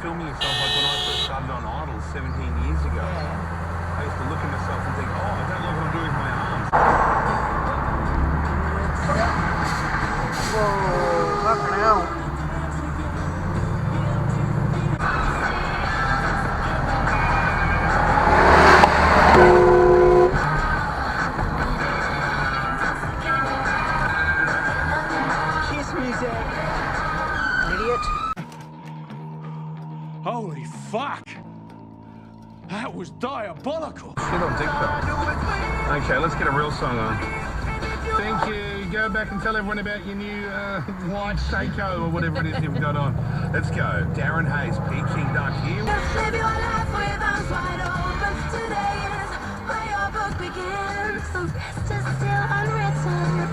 filming yourself like when I first started on Idol 17 years ago. I used to look at myself and think, oh, I don't know what I'm doing with my arms. Whoa, fucking hell. Kiss music. Idiot. Holy fuck! That was diabolical! Shit on TikTok. Okay, let's get a real song on. Thank you. Go back and tell everyone about your new white Seiko or whatever it is you've got on. Let's go. Darren Hayes, Peking Duck here. Live your life with arms wide open. Today is where your book begins. The rest is still unwritten.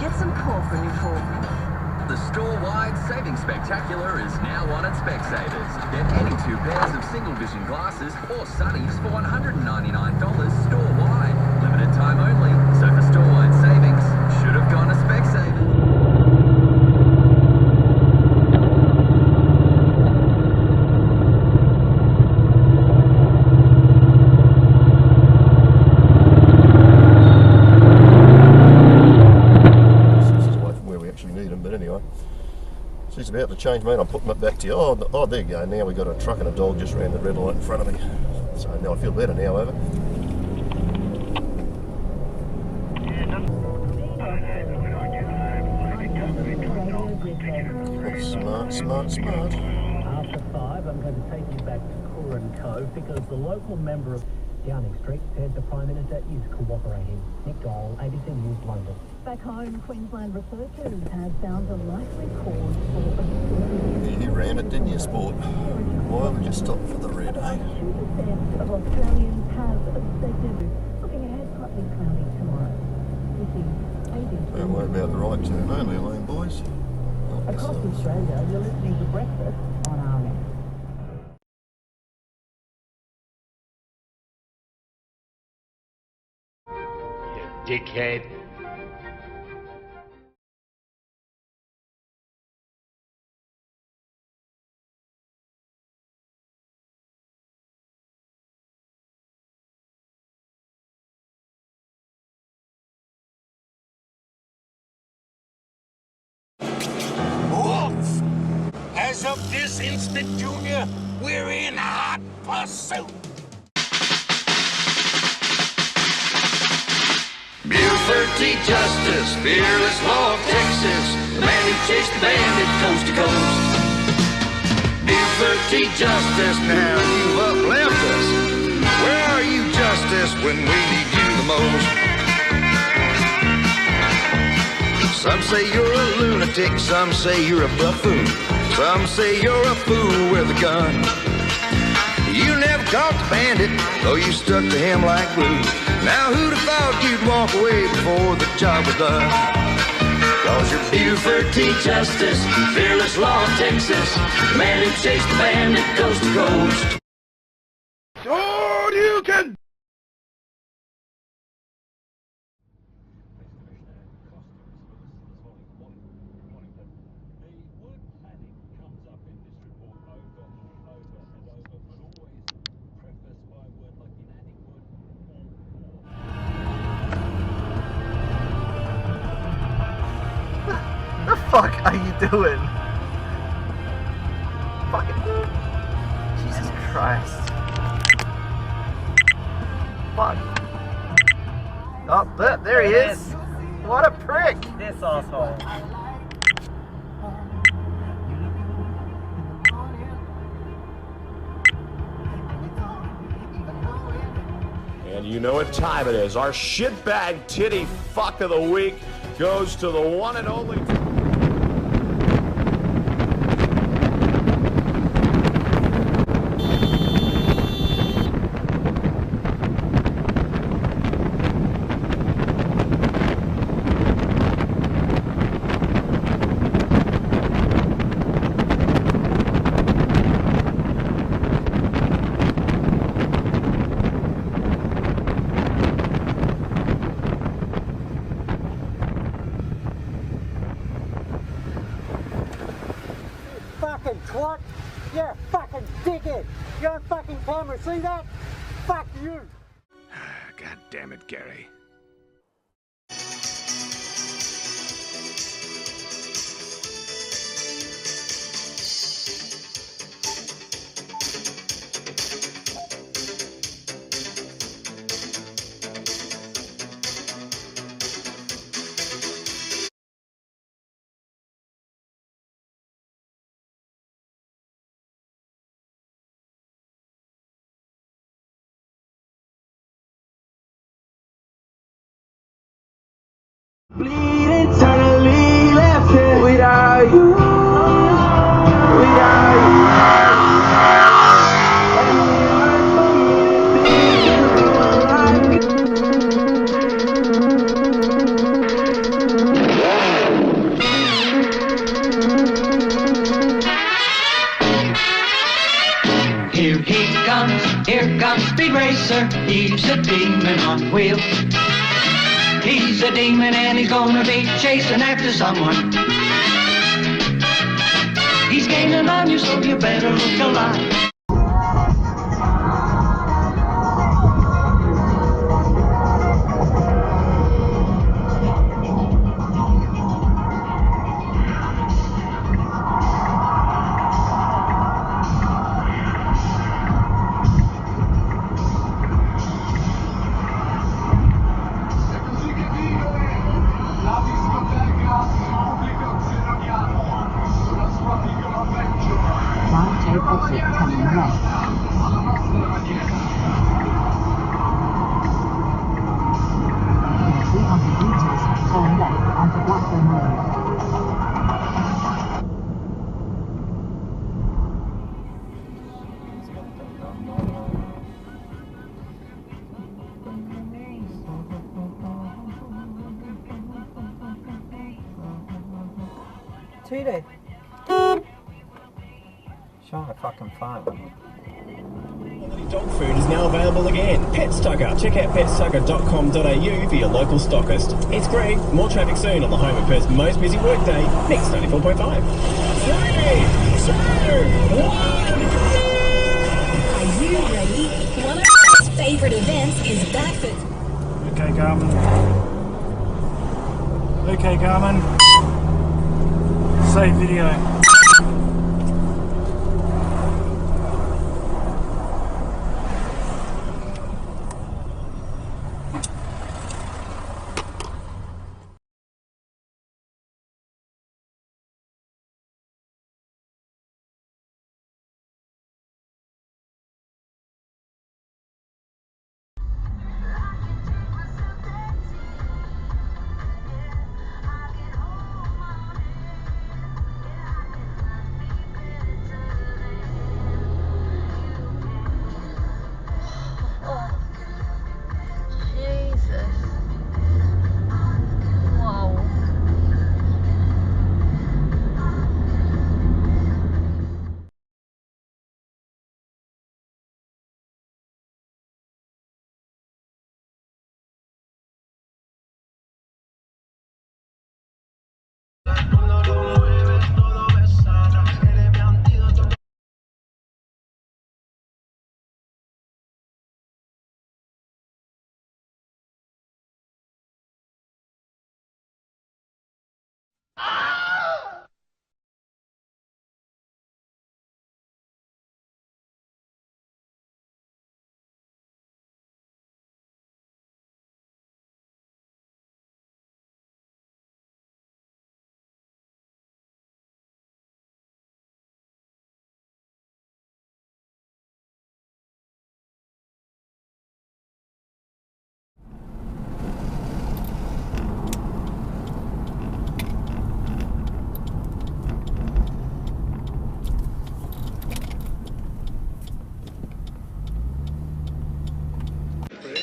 Get some core for new fork. The store-wide saving spectacular is now on at Specsavers. Get any 2 pairs of single vision glasses or sunnies for $199 store-wide. Limited time only, so for store-wide savings, should have gone to Specsavers. She's about to change, mate. I'm putting it back to you. Oh, there you go. Now we've got a truck and a dog just ran the red light in front of me. So now I feel better now, over. Smart. After 5, I'm going to take you back to Core & Co. because the local member of Downing Street said the Prime Minister is cooperating. Nick Dole, ABC News, London. Back home, Queensland researchers have found a likely cause for a storm. You ran it, didn't you, Sport? Why would you stop for the red, eh? 2% of Australians have affected. Looking ahead, partly cloudy tomorrow. This is ABC. Don't worry about the right turn only, lane boys. Across Australia, you're listening to Breakfast on RN. You dickhead. As of this instant, Junior, we're in hot pursuit. Buford T. Justice, fearless law of Texas, the man who chased the bandit coast to coast. Buford T. Justice, now you've upleft us. Where are you, Justice, when we need you the most? Some say you're a lunatic, some say you're a buffoon. Some say you're a fool with a gun. You never caught the bandit, though you stuck to him like glue. Now who'd have thought you'd walk away before the job was done? Cause you're Buford T. Justice, fearless law of Texas, the man who chased the bandit coast to coast. Sure you can! What the fuck are you doing? Fucking Jesus Christ. Fuck. Oh, there he is. What a prick. This asshole. And you know what time it is. Our shitbag titty fuck of the week goes to the one and only... twat. You're a fucking dickhead. You're on fucking camera. See that? Fuck you. God damn it, Gary. Bleed eternally left here without you, without you. And it hurts for me to think you were like Here comes Speed Racer. He's a demon on wheels. He's a demon and he's gonna be chasing after someone. He's gaining on you, so you better look alive. Cheated. Showing a fucking phone. Dog food is now available again. Petstocker. Check out petstocker.com.au for your local stockist. It's Greg. More traffic soon on the home of Perth's most busy workday. Mix 94.5. 3, 2, 1. Are you ready? One of our favorite events is back for... Okay, Garmin. Okay, Garmin. Save video.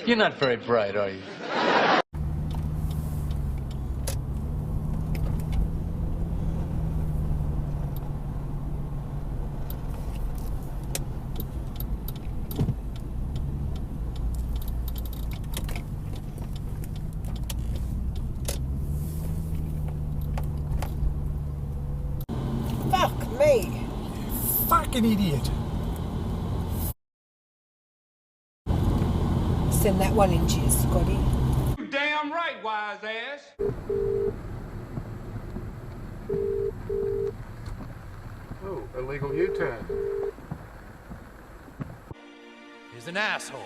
You're not very bright, are you? Fuck me. fucking idiot. Send that one in to you, Scotty. You damn right, wise ass. Oh, illegal U-turn. He's an asshole.